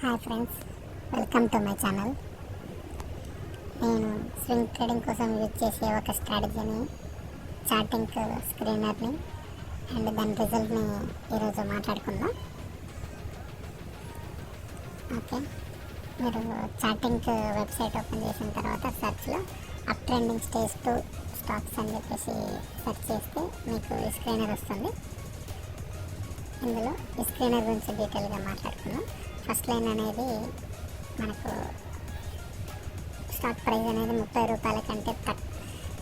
Hi friends, welcome to my channel. నేను swing trading కోసం use చేసే ఒక స్ట్రాటజీని, చార్టింగ్ స్క్రీనర్ని అండ్ దాని రిజల్ట్ని ఈరోజు మాట్లాడుకుందాం. ఓకే, మీరు చార్టింగ్ వెబ్సైట్ ఓపెన్ చేసిన తర్వాత సర్చ్లో అప్ ట్రెండింగ్ స్టేజ్ 2 స్టాక్స్ అని చెప్పేసి సెర్చ్ చేస్తే మీకు ఈ స్క్రీనర్ వస్తుంది. ఇందులో ఈ స్క్రీనర్ గురించి డీటెయిల్గా మాట్లాడుకుందాం. ఫస్ట్ లైన్ అనేది మనకు స్టాక్ ప్రైస్ అనేది 30 రూపాయల కంటే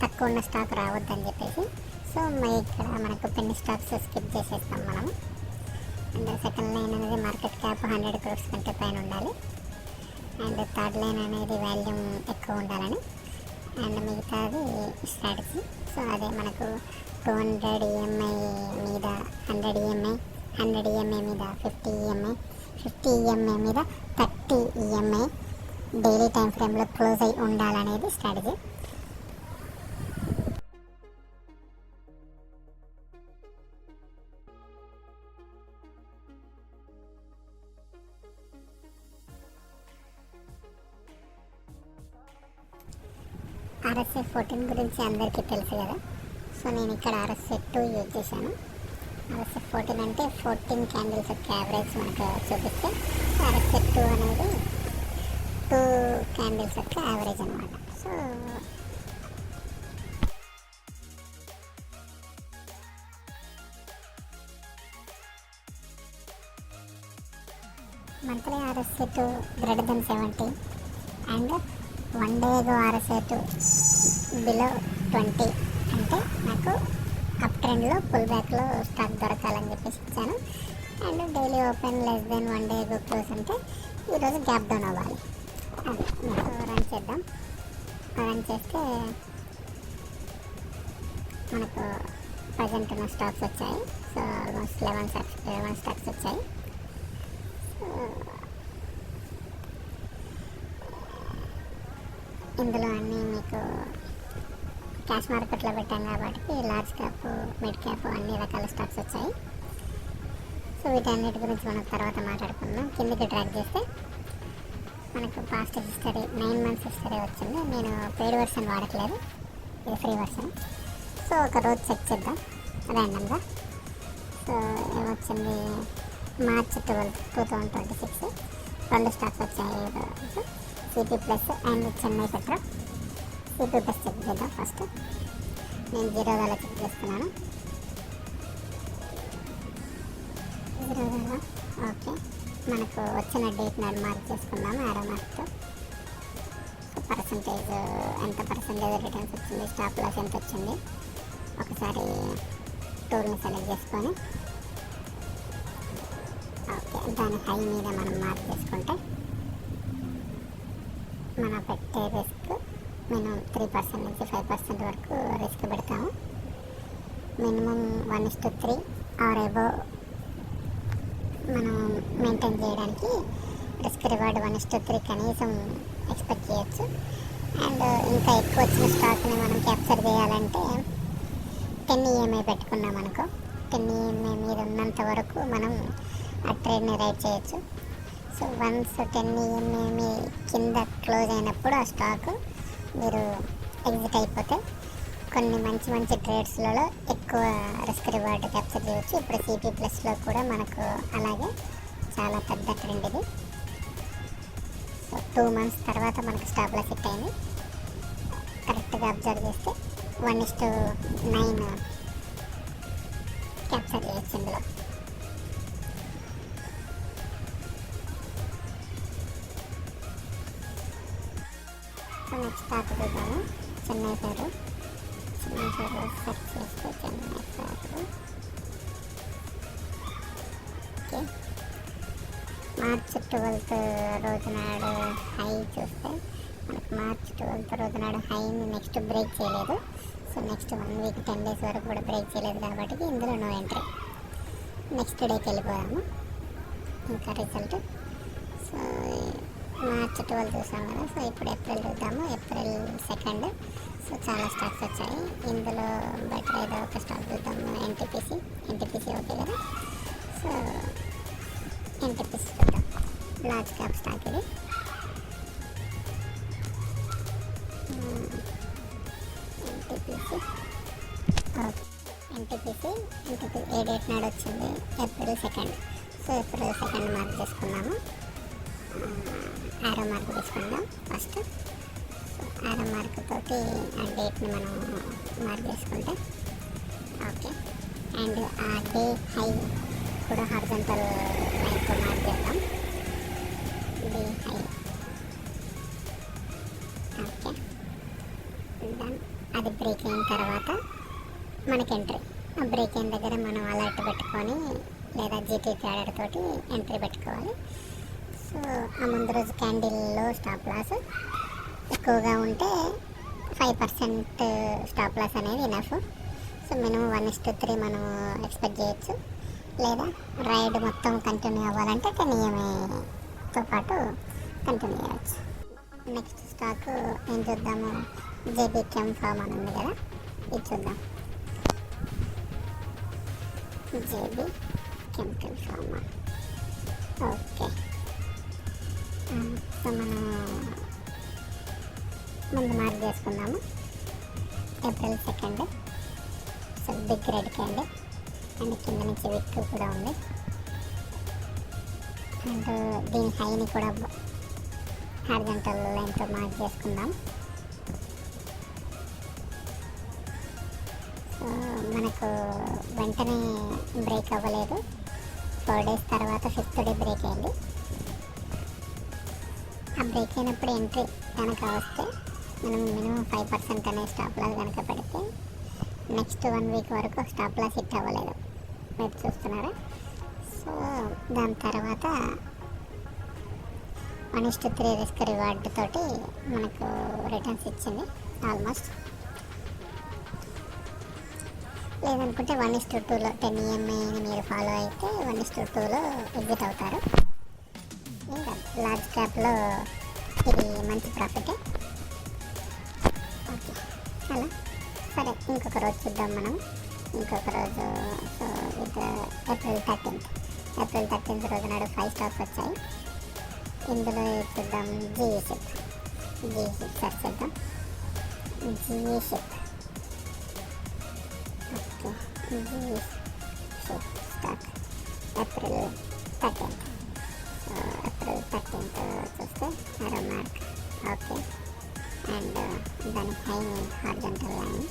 తక్కువ ఉన్న స్టాక్ రావద్దని చెప్పేసి, సో ఇక్కడ మనకు పెన్ని స్టాక్స్ స్కిప్ చేసేస్తాం మనము. అండ్ సెకండ్ లైన్ అనేది మార్కెట్ క్యాప్ 100 crores కంటే పైన ఉండాలి. అండ్ థర్డ్ లైన్ అనేది వాల్యూమ్ ఎక్కువ ఉండాలని. అండ్ మిగతాది స్ట్రాటజీ. సో అదే మనకు 200 EMI మీద 100 EMI, 100 EMI మీద 50 EMI, 50 EMI మీద 30 EMI డైలీ టైం ఫ్రేమ్లో క్లోజ్ అయి ఉండాలనేది స్ట్రాటజీ. RSI 14 గురించి అందరికీ తెలుసు కదా. సో నేను ఇక్కడ RSI 2 యూజ్ చేశాను. RSI 14 అంటే 14 క్యాండిల్స్ యొక్క యావరేజ్ మనకు చూపిస్తే, RSI 2 అనేది 2 క్యాండిల్స్ యొక్క యావరేజ్ అనమాట. So monthly RSI 2 greater than 70 and one డేగా RSI 2 బిలో 20 అంటే నాకు అప్ ట్రెండ్లో పుల్ బ్యాక్లో స్టాక్ దొరకాలని చెప్పేసి ఇచ్చాను. And daily open less than one day close అంటే ఈరోజు గ్యాప్ డౌన్ అవ్వాలి. అది మీకు రన్ చేద్దాం. రన్ చేస్తే మనకు ప్రజెంట్ ఉన్న స్టాక్స్ వచ్చాయి. సో ఆల్మోస్ట్ 11 స్టాక్స్ వచ్చాయి. ఇందులో అన్నీ మీకు క్యాష్ మార్కెట్లో పెట్టాం కాబట్టి లార్జ్ క్యాప్, మిడ్ క్యాప్ అన్ని రకాల స్టాక్స్ వచ్చాయి. సో వీటన్నిటి గురించి మనం తర్వాత మాట్లాడుకుందాం. కిందకి ట్రాక్ చేస్తే మనకు పాస్ట్ హిస్టరీ 9 months హిస్టరీ వచ్చింది. నేను పెయిడ్ వర్షన్ వాడట్లేదు, ఇది ఫ్రీ వర్షన్. సో ఒక రోజు చెక్ చేద్దాం ర్యాండమ్గా. సో ఏమొచ్చింది, March 12, 2026 2 స్టాక్స్ వచ్చాయి. CP plus and Chennai Petro. CP plus check చేద్దాం ఫస్ట్. నేను 0 వేల చెక్ చేస్తున్నాను. 0 వేల ఓకే. మనకు వచ్చిన డేట్ నాడు మార్క్ చేసుకుందాము యారో మార్క్తో. పర్సంటేజ్ ఎంత పర్సంటేజ్ రిటర్న్స్ వచ్చింది, స్టాప్ లాస్ ఎంత వచ్చింది ఒకసారి టూల్ని సెలెక్ట్ చేసుకొని ఓకే దాని హై మీద మనం మార్క్ చేసుకుంటే మన పెట్టే రిస్క్ మినిమం 3% నుంచి 5% వరకు రిస్క్ పెడతాము. మినిమం 1:3 ఆర్ అబోవ్ మనం మెయింటైన్ చేయడానికి రిస్క్ రివార్డ్ 1:3 కనీసం ఎక్స్పెక్ట్ చేయొచ్చు. అండ్ ఇంకా ఎక్కువ వచ్చిన స్టాక్ని మనం క్యాప్చర్ చేయాలంటే 10 EMI పెట్టుకున్నాం అనుకో, 10 EMI మీద ఉన్నంత వరకు మనం ఆ ట్రేడ్ని రైడ్ చేయొచ్చు. సో వన్స్ 10 EMI కింద క్లోజ్ అయినప్పుడు ఆ స్టాక్ మీరు ఎగ్జిట్ అయిపోతే కొన్ని మంచి ట్రేడ్స్లలో ఎక్కువ రిస్క్ రివార్డ్ క్యాప్చర్ చేయొచ్చు. ఇప్పుడు CP ప్లస్లో కూడా మనకు అలాగే చాలా పెద్ద ట్రెండ్ ఇది. సో 2 months తర్వాత మనకు స్టాప్ లాస్ హిట్ అయింది. కరెక్ట్గా అబ్జర్వ్ చేస్తే 1:9 క్యాప్చర్ చేయొచ్చు ఇందులో. సో నెక్స్ట్ స్టాక్ చూద్దాము. చెన్నై పేరు సెర్చ్ చేస్తే చెన్నై పేరు ఓకే. March 12th రోజు నాడు హై చూస్తే మనకు March 12th రోజు నాడు హైని నెక్స్ట్ బ్రేక్ చేయలేదు. సో నెక్స్ట్ 1 week 10 days వరకు కూడా బ్రేక్ చేయలేదు కాబట్టి ఇందులో నో ఎంట్రీ. నెక్స్ట్ డేకి వెళ్ళిపోయాము ఇంకా రిజల్ట్. సో March 12 చూసాం కదా. సో ఇప్పుడు ఏప్రిల్ చూద్దాము. April 2. సో చాలా స్టాక్స్ వచ్చాయి. ఇందులో బెటర్ ఏదో ఒక స్టాక్ చూద్దాము. NTPC ఓకే కదా. సో NTPC చూద్దాం. లార్జ్ క్యాప్ స్టాక్ ఇది. ఎన్టీపీసీ ఎన్టీపీసీ ఏ డేట్ నాడు వచ్చింది? ఏప్రిల్ 2. సో ఏప్రిల్ 2 మార్క్ చేసుకున్నాము. ఆరో మార్క్ తీసుకుందాం ఫస్ట్. ఆరో మార్క్ తోటి ఆ డేట్ని మనం మార్క్ చేసుకుంటే ఓకే. అండ్ ఆ డే హై కూడా హారిజాంటల్ లైన్తో మార్క్ చేద్దాం. Day high okay. దెన్ అది బ్రేక్ అయిన తర్వాత మనకి ఎంట్రీ. ఆ బ్రేక్ అయిన దగ్గర మనం అలర్ట్ పెట్టుకొని లేదా జీటీ ట్రేడర్ తోటి ఎంట్రీ పెట్టుకోవాలి. సో ఆ ముందు రోజు క్యాండిల్లో స్టాప్ లాస్ ఎక్కువగా ఉంటే 5% స్టాప్ లాస్ అనేది ఇనఫ్. సో మినిమం 1:3 మనం ఎక్స్పెక్ట్ చేయొచ్చు. లేదా రైడ్ మొత్తం కంటిన్యూ అవ్వాలంటే 10 EMAతో పాటు కంటిన్యూ చేయవచ్చు. నెక్స్ట్ స్టాక్ ఏం చూద్దాము? జేబీ కెమ్ ఫార్మ్ అని ఉంది కదా, ఇది చూద్దాం. JB chemical pharm okay. So మనం ముందు మార్క్ చేసుకుందాము. April 2. So big red candle and కింద నుంచి విక్ కూడా ఉంది. అండ్ దీని హైని కూడా హారిజాంటల్ లైన్తో మార్క్ చేసుకుందాం. సో మనకు వెంటనే బ్రేక్ అవ్వలేదు. 4 days తర్వాత 5th డే బ్రేక్ అయింది. ఆ బ్రేక్ అయినప్పుడు ఎంట్రీ కనుక వస్తే మనం మినిమం 5% అనే స్టాప్ లాస్ కనుక పెడితే నెక్స్ట్ 1 week వరకు స్టాప్ లాస్ హిట్ అవ్వలేదు, మీరు చూస్తున్నారా. సో దాని తర్వాత 1:3 రిస్క్ రివార్డ్ తోటి మనకు రిటర్న్స్ ఇచ్చింది ఆల్మోస్ట్. లేదనుకుంటే 1:2లో 10 EMAని మీరు ఫాలో అయితే 1:2లో ఎగ్జిట్ అవుతారు. ఇంకా లార్జ్ క్యాప్లో ఇది మంచి ప్రాఫిటే. ఓకే అలా సరే. ఇంకొక రోజు చూద్దాం మనం. ఇంకొక రోజు సో ఇది ఏప్రిల్ 13th రోజు నాడు 5 స్టాక్స్ వచ్చాయి. ఇందులో చూద్దాం జీఈషిప్ సెర్చ్ చేద్దాం. GE ship okay. GE ship stock April 13th. So April 13th చూస్తే ఆరో మార్క్ ఓకే. అండ్ దాని హై హారిజాంటల్ లైన్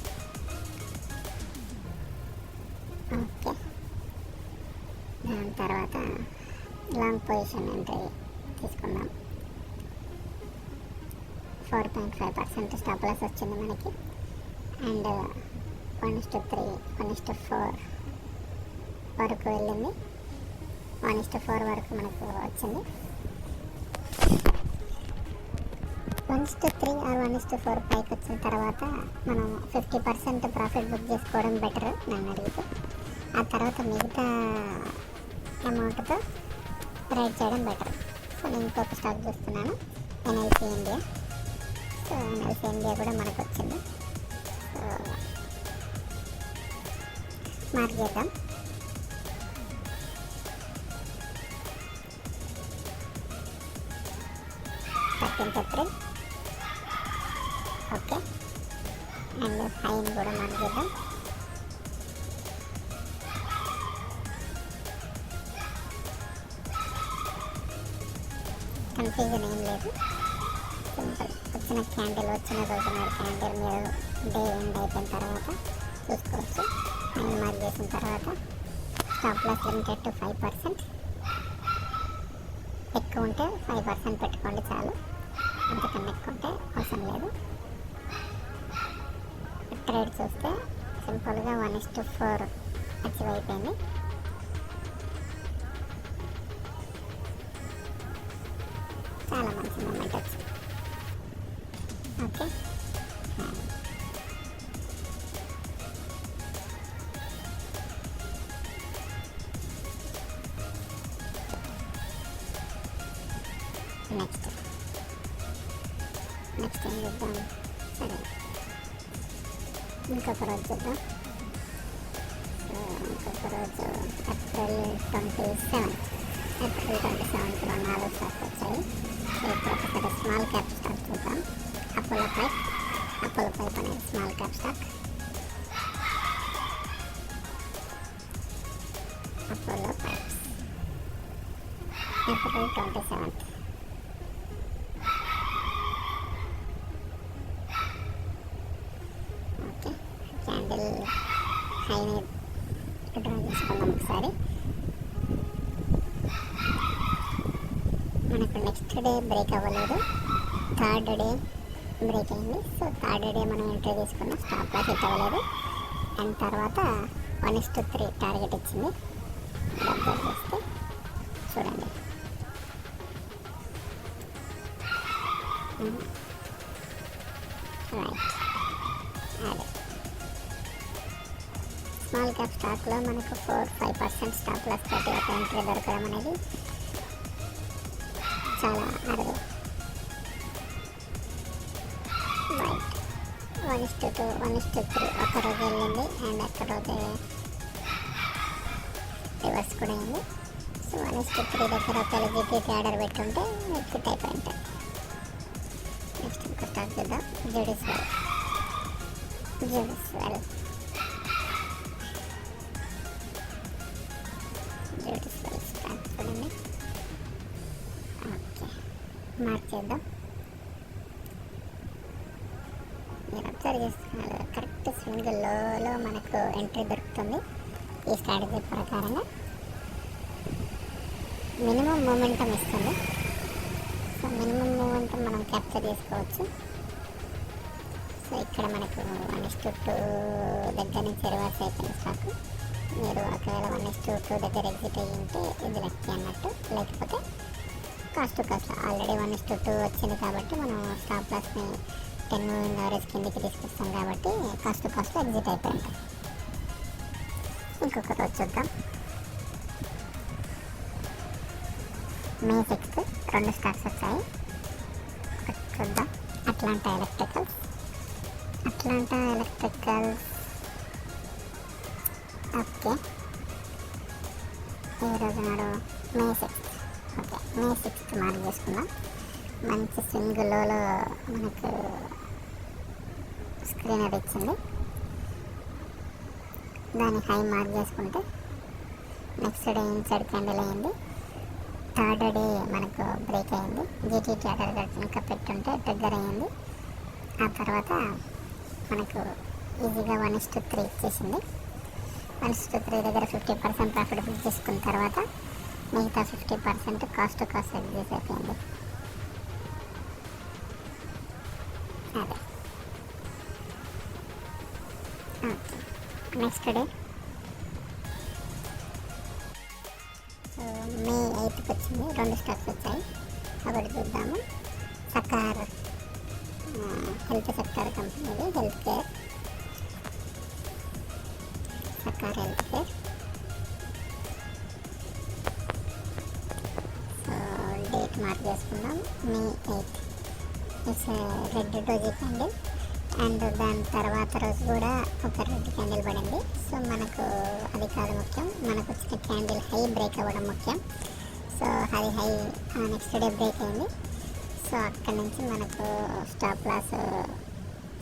ఓకే. దాని తర్వాత లాంగ్ పొజిషన్ ఎంట్రీ తీసుకుందాం. 4.5% స్టాప్ లాస్ వచ్చింది మనకి. అండ్ 1:3 1:4 వరకు వెళ్ళింది. 1:4 వరకు మనకు వచ్చింది. 1:3 ఆర్ 1:4 పైకి వచ్చిన తర్వాత మనం 50% ప్రాఫిట్ బుక్ చేసుకోవడం బెటర్ నన్ను అడిగితే. ఆ తర్వాత మిగతా అమౌంట్తో రైడ్ చేయడం బెటర్. సో నేను ఇంకొక స్టాక్ చూస్తున్నాను, NLC India. So NLC India కూడా మనకు వచ్చింది. సో మార్క్ చేద్దాం. April okay. అండ్ హైని కూడా మార్క్ చేద్దాం. కన్ఫ్యూజన్ ఏం లేదు, సింపుల్. వచ్చిన రోజు నాడు క్యాండిల్ మీరు డే ఎండ్ అయిపోయిన తర్వాత చూసుకోవచ్చు. హైని మార్క్ చేసిన తర్వాత స్టాప్ లాస్ లిమిటెడ్ టు 5%. ఎక్కువ ఉంటే 5% పెట్టుకోండి చాలు, అంతకన్నా ఎక్కువ ఉంటే అవసరం లేదు. ట్రేడ్ చూస్తే సింపుల్గా 1:4 అచీవ్ అయిపోయింది. చాలా మంచి మూమెంట్ వచ్చింది. ఓకే నెక్స్ట్ ఏం చూద్దాం? సరే ఇంకొక రోజు చూద్దాం. ఇంకొక రోజు ఏప్రిల్ 27 4 స్టాక్స్ వచ్చాయి. సో ఇప్పుడు ఒకసారి స్మాల్ క్యాప్ స్టాక్ చూద్దాం. అపోలో పైప్ అనేది small cap stock. Apollo pipes April 27th. Okay, candle హైని డ్రా చేసుకుందాం ఒకసారి. మనకు నెక్స్ట్ డే బ్రేక్ అవ్వలేదు, థర్డ్ డే బ్రేక్ అయింది. సో థర్డ్ డే మనం ఎంట్రీ తీసుకున్న స్టాప్ లాస్ హిట్ అవ్వలేదు. అండ్ తర్వాత 1:3 టార్గెట్ ఇచ్చింది. అబ్జర్వ్ చేస్తే చూడండి, రైట్. అదే స్మాల్ క్యాప్ స్టాక్లో మనకు 4-5% స్టాప్ లాస్ తోటి ఒక ఎంట్రీ దొరకడం అనేది చాలా అరుదు. రైట్, 1:2, 1:3 ఒక రోజు వెళ్ళింది అండ్ ఒక్క రోజు రివర్స్ కూడా అయింది. సో 1:3 దగ్గర ఒక లిక్విడిటీ ఆర్డర్ పెట్టుంటే ఎక్విట్ అయిపోయి ఉంటాయి. నెక్స్ట్ ఇంకో స్టాక్ చూద్దాం, జ్యుడిషియల్ స్టాక్ చూడండి. ఓకే, మార్క్ చేద్దాం. మీరు అబ్జర్వ్ చేస్తున్నారు, కరెక్ట్ స్వింగ్ లోలో మనకు ఎంట్రీ దొరుకుతుంది. ఈ స్ట్రాటజీ ప్రకారంగా మినిమం మూమెంటం ఇస్తుంది. సో మినిమం మూమెంటం మనం క్యాప్చర్ చేసుకోవచ్చు. సో ఇక్కడ మనకు 1:2 దగ్గర నుంచి రివర్స్ అయిపోయిన స్టాక్. మీరు ఒకవేళ 1:2 దగ్గర ఎగ్జిట్ అయ్యి ఉంటే ఇది లక్కీ అన్నట్టు, లేకపోతే కాస్ట్ టు కాస్ట్ ఆల్రెడీ 1:2 వచ్చింది కాబట్టి మనం స్టాప్ లాస్ని 10 మూవింగ్ యావరేజ్ కిందికి తీసుకొస్తాం కాబట్టి కాస్ట్ టు కాస్ట్లో ఎగ్జిట్ అయిపోయి ఉంటాం. ఇంకొక రోజు చూద్దాం, May 6th 2 స్టాక్స్ వచ్చాయి. చూద్దాం, అట్లాంటా ఎలక్ట్రికల్స్. ఓకే, ఈ రోజు నాడు May 6th. Okay, May 6th mark చేసుకుందాం. మంచి స్వింగ్ లోలో మనకు స్క్రీన్ అది ఇచ్చింది, దాన్ని హై మార్క్ చేసుకుంటే నెక్స్ట్ డే ఇన్సైడ్ క్యాండిల్ అయింది. థర్డ్ డే మనకు బ్రేక్ అయింది. జీటీటీ ఆర్డర్ ఇంకా పెట్టుంటే ట్రిగ్గర్ అయ్యింది. ఆ తర్వాత మనకు ఈజీగా 1:3 ఇచ్చేసింది. 1:3 దగ్గర 50% ప్రాఫిట్ బుక్ చేసుకున్న తర్వాత మిగతా 50% కాస్ట్ ఎగ్జిట్ అయిపోయింది. అదే okay, next day May 8th వచ్చింది. 2 స్టాక్స్ వచ్చాయి. ఒకటి చూద్దాము, సకార్ హెల్త్ సెక్టర్ కంపెనీది, Sakar health care. So date mark చేసుకుందాం, May 8th. It's red doji candle and దాని తర్వాత రోజు కూడా ఒక రెడ్ క్యాండిల్ పడింది. సో మనకు అది కాదు ముఖ్యం, మనకు వచ్చిన క్యాండిల్ హై బ్రేక్ అవ్వడం ముఖ్యం. సో అది హై నెక్స్ట్ డే బ్రేక్ అయింది. సో అక్కడి నుంచి మనకు స్టాప్ లాస్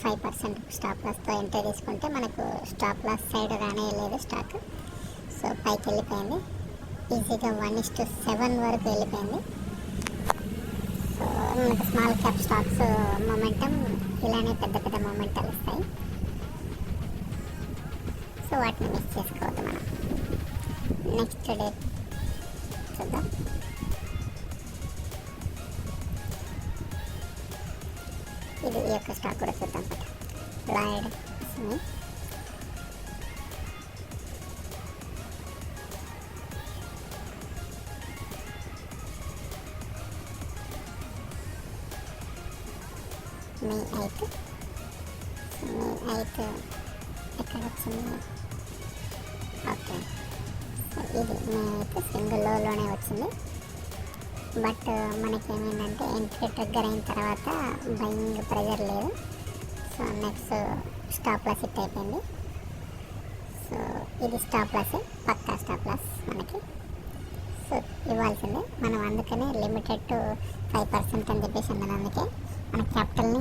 5% స్టాప్ లాస్తో ఎంట్రీ తీసుకుంటే మనకు స్టాప్ లాస్ సైడ్ రానే లేదు స్టాక్. సో పైకి వెళ్ళిపోయింది, ఈజీగా 1:7 వరకు వెళ్ళిపోయింది. సో మనకు స్మాల్ క్యాప్ స్టాక్స్ మొమెంటం ఇలానే పెద్ద మొమెంటాలు ఇస్తాయి. సో వాటిని మిస్ చేసుకోవద్దు మనం. నెక్స్ట్ డే చూద్దాం, ఇది ఈ యొక్క స్టాక్ కూడా చూద్దాం. Lloyd May 8th. May 8th ఎక్కడ వచ్చింది? ఓకే, సో ఇది May 8th సింగిల్ లోనే వచ్చింది. బట్ మనకేమైందంటే ఎంట్రీ ట్రిగ్గర్ అయిన తర్వాత బయింగ్ ప్రెజర్ లేదు. So next stop loss hit అయిపోయింది. సో ఇది స్టాప్ లాస్, పక్కా స్టాప్ లాస్ మనకి. సో ఇవ్వాల్సిందే మనం, అందుకనే లిమిటెడ్ టు 5% అని చెప్పేసి అన్నాను. అందుకే మన క్యాపిటల్ని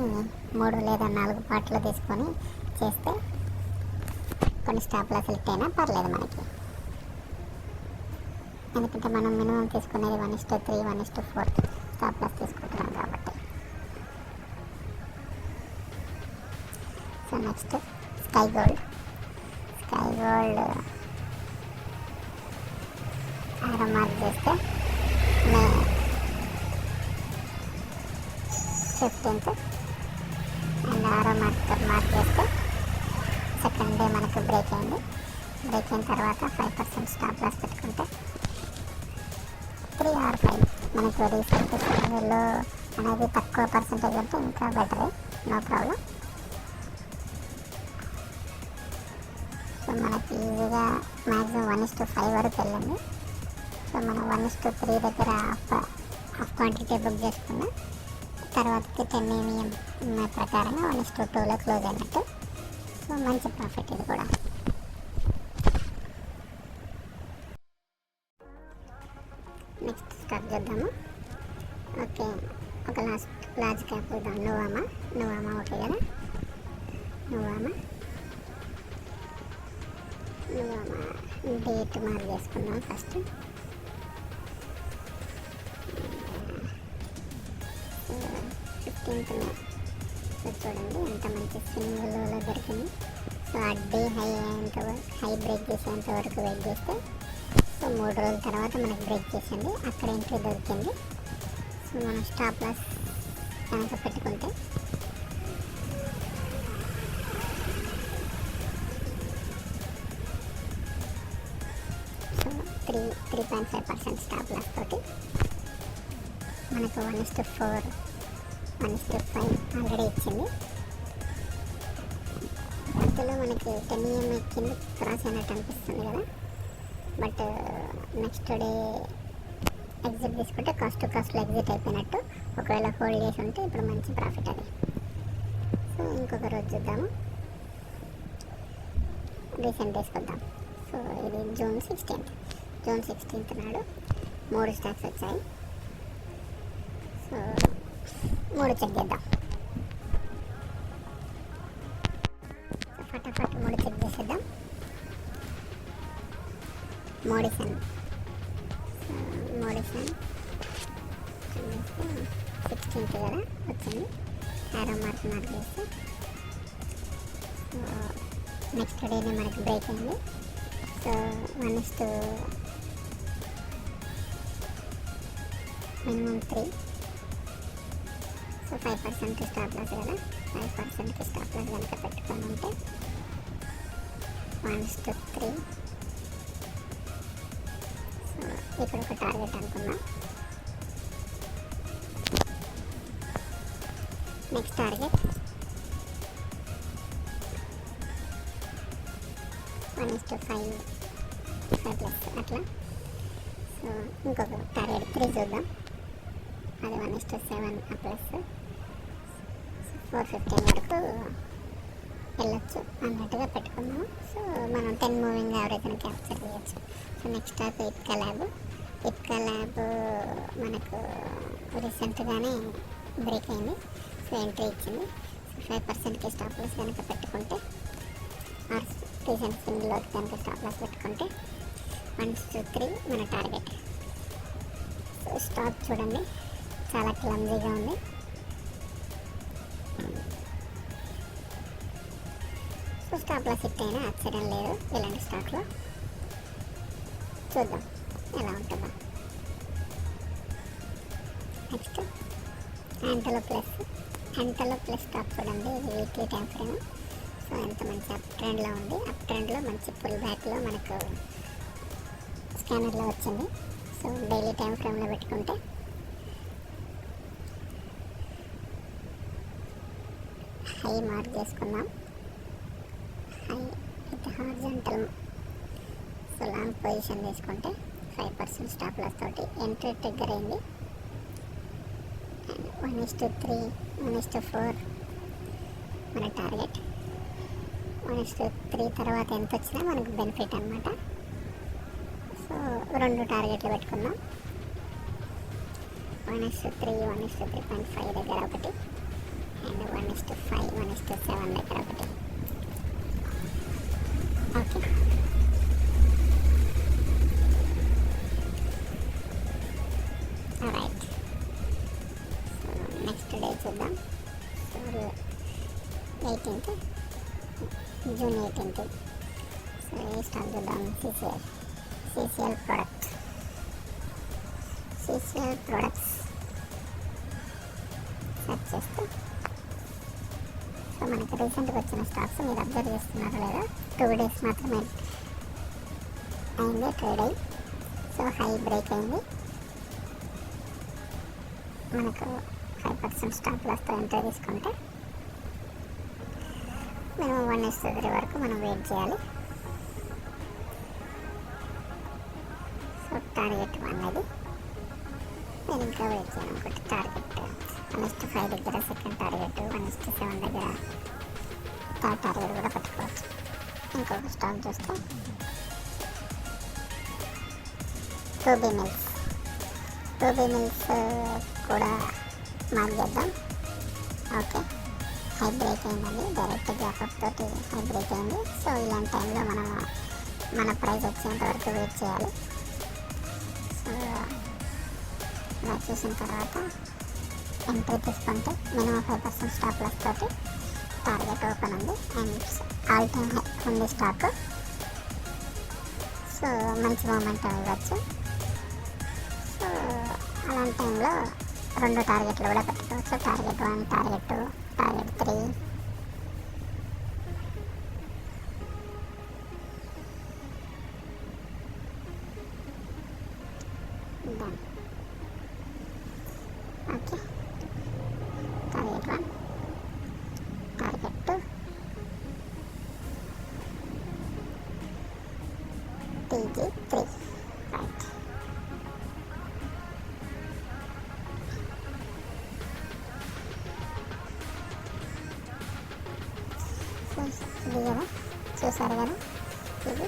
3 లేదా 4 పార్ట్లో తీసుకొని చేస్తే కొన్ని స్టాప్ లాస్ హిట్ అయినా పర్లేదు మనకి. ఎందుకంటే మనం మినిమం తీసుకునేది 1:3, 1:4 స్టాప్ లాస్ తీసుకుంటున్నాం కాబట్టి. సో నెక్స్ట్ స్కై గోల్డ్ ఆరో మార్క్ చేస్తే మే 15th అండ్ ఆరో మార్క్ చేస్తే సెకండ్ డే మనకు బ్రేక్ అయింది. బ్రేక్ అయిన తర్వాత 5% స్టాప్ లాస్ పెట్టుకుంటే 3 or 5 మనకు రీసెంట్ లో అనేది తక్కువ పర్సంటేజ్ అంటే ఇంకా బెటరే, నో ప్రాబ్లం. సో మనకి ఈజీగా మ్యాక్సిమం 1:5 వరకు వెళ్ళింది. సో మనం 1:3 దగ్గర హాఫ్ క్వాంటిటీ బుక్ చేసుకున్న తర్వాతకి 10 AM ప్రకారంగా 1:2లో క్లోజ్ అయినట్టు. సో మంచి ప్రాఫిట్ ఇది కూడా. నెక్స్ట్ స్టాక్ చూద్దాము. ఓకే, ఒక లార్జ్ క్యాప్ చూద్దాం. నువామా ఓకే కదా. నువామా డేట్ మార్క్ చేసుకుందాం ఫస్ట్. 15th మే. సో చూడండి ఎంత మంచి సింగిల్లో దొరికింది. సో ఆ డే హై బ్రేక్ చేసేంత వరకు వెయిట్ చేస్తే, సో 3 రోజుల తర్వాత మనకు బ్రేక్ చేసింది, అక్కడ ఎంట్రీ దొరికింది. సో మనం స్టాప్ లాస్ కనుక పెట్టుకుంటే సో 3.5% స్టాప్ లాస్ తోటి మనకు 1:4, 1:5 ఆల్రెడీ ఇచ్చింది. ఇందులో మనకి 10 AM కింద క్రాస్ అయినట్టు అనిపిస్తుంది కదా. బట్ నెక్స్ట్ డే ఎగ్జిట్ తీసుకుంటే కాస్ట్లో ఎగ్జిట్ అయిపోయినట్టు. ఒకవేళ హోల్డ్ చేసి ఉంటే ఇప్పుడు మంచి ప్రాఫిట్ అది. సో ఇంకొక రోజు చూద్దాము, రీసెంట్ డేస్కి వద్దాం. సో ఇది జూన్ 16th నాడు 3 స్టాక్స్ వచ్చాయి. సో 3 చెక్ చేద్దాం. సో ఫటాఫట్ 3 చెక్ చేసేద్దాం. మోడిసన్ 16th కదా వచ్చింది. ఆరో మార్క్ చేస్తే నెక్స్ట్ డేనే మనకి బ్రేక్ అయింది. సో 1:3 సో 5% స్టాప్ లాస్ కదా. 5%కి స్టాప్ లాస్ కనుక పెట్టుకొని ఉంటే 1:3. సో ఇక్కడ ఒక టార్గెట్ అనుకుందాం. నెక్స్ట్ టార్గెట్ 1:5 ప్లస్ అట్లా. సో ఇంకొక టార్గెట్ 3 చూద్దాం, అది 1:7 ప్లస్ 415 వరకు వెళ్ళొచ్చు అన్నట్టుగా పెట్టుకున్నాము. సో మనం 10 మూవింగ్ యావరేజ్ని క్యాప్చర్ చేయొచ్చు. సో నెక్స్ట్ స్టాక్ ఇట్కా ల్యాబ్ మనకు రీసెంట్గానే బ్రేక్ అయింది. సో ఎంట్రీ ఇచ్చింది. సో 5%కి స్టాప్ లాస్ కనుక పెట్టుకుంటే, ఆర్ రీసెంట్ సింగిల్లోకి కనుక స్టాప్ లాస్ పెట్టుకుంటే 1:3 మన టార్గెట్. సో స్టాక్ చూడండి చాలా క్లమ్జీగా ఉంది. సో స్టాప్ లాస్ హిట్ అయినా ఆశ్చర్యం లేదు ఇలాంటి స్టాక్లో. చూద్దాం ఎలా ఉంటుందో. నెక్స్ట్ యాంటలో ప్లస్ స్టాక్ చూడండి, ఇది వీక్లీ టైం ఫ్రేమ్. సో ఎంత మంచి అప్ ట్రెండ్లో ఉంది. అప్ ట్రెండ్లో మంచి పుల్ బ్యాక్లో మనకు స్కానర్లో వచ్చింది. సో డైలీ టైం ఫ్రేమ్లో పెట్టుకుంటే హై మార్క్ చేసుకుందాం. High with horizontal. So long position తీసుకుంటే 5% స్టాప్ లాస్ తోటి ఎంట్రీ ట్రిగ్గర్ అయింది. 1:3, 1:4 మన టార్గెట్. 1:3 తర్వాత ఎంత వచ్చినా మనకు బెనిఫిట్ అనమాట. సో 2 టార్గెట్లు పెట్టుకుందాం. 1:3, 1:3.5 దగ్గర ఒకటి, అండ్ 1:5, 1:7 దగ్గర ఒకటి. Okay, right. So next day చూద్దాం. So 18th, June 18th. So ఏ స్టాక్ చూద్దాం? CCL ప్రొడక్ట్స్ సెర్చ్ చేస్తే సో మనకి రీసెంట్గా వచ్చిన స్టాక్స్ మీరు అబ్జర్వ్ చేస్తున్నారో లేదా, 2 days మాత్రమే అయింది ట్రేడ్ అయ్యి. సో హై బ్రేక్ అయింది. మనకు 5% స్టాప్ లాస్తో ఎంట్రీ తీసుకుంటే మేము 1:3 వరకు మనం వెయిట్ చేయాలి. సో టార్గెట్ 1 అది. నేను ఇంకా వెయిట్ చేయను అనుకుంటే టార్గెట్ 1:5 దగ్గర సెకండ్ టార్గెట్, 1:7 దగ్గర థర్డ్ టార్గెట్ కూడా పెట్టుకోవచ్చు. ఇంకొక స్టాక్ చూస్తే 2B మిల్స్ కూడా మార్క్ చేద్దాం. ఓకే, హై బ్రేక్ అయిందండి, డైరెక్ట్ గ్యాప్ అప్ తోటి హై బ్రేక్ అయింది. సో ఇలాంటి టైంలో మనం మన ప్రైస్ వచ్చేంత వరకు వెయిట్ చేయాలి. సో ఇలా చూసిన తర్వాత ఎంట్రీ తీసుకుంటే మినిమం 5% స్టాప్ లాస్ తోటి టార్గెట్ ఓపెన్ ఉంది అండ్ ఆల్ టైమ్ హై ఉంది స్టాక్. సో మంచి మూమెంట్ ఇవ్వచ్చు. సో అలాంటి టైంలో 2 టార్గెట్లు కూడా పెట్టుకోవచ్చు. Target 1, target 2, target 3. Done. Okay, target 1, target 2, TG3. Right. ఇది కదా, చూసారు కదా, ఇది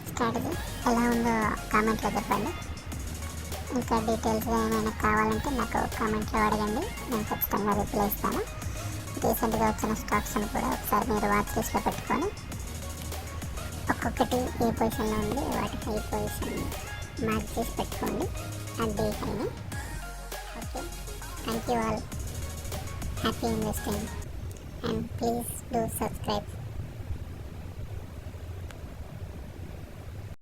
స్ట్రాటజీ. ఎలా ఉందో కామెంట్లో చెప్పండి. ఇంకా డీటెయిల్స్గా ఏమైనా కావాలంటే నాకు కామెంట్లో అడగండి, నేను ఖచ్చితంగా రిప్లై ఇస్తాను. రీసెంట్గా వచ్చిన స్టాక్స్ని కూడా ఒకసారి మీరు వాచ్ లిస్ట్లో పెట్టుకొని ఒక్కొక్కటి ఏ పొజిషన్లో ఉంది వాటి హై పొజిషన్ మార్క్ చేసి పెట్టుకోండి ఆ డే హైని. Okay, thank you all. Happy investing and please do subscribe.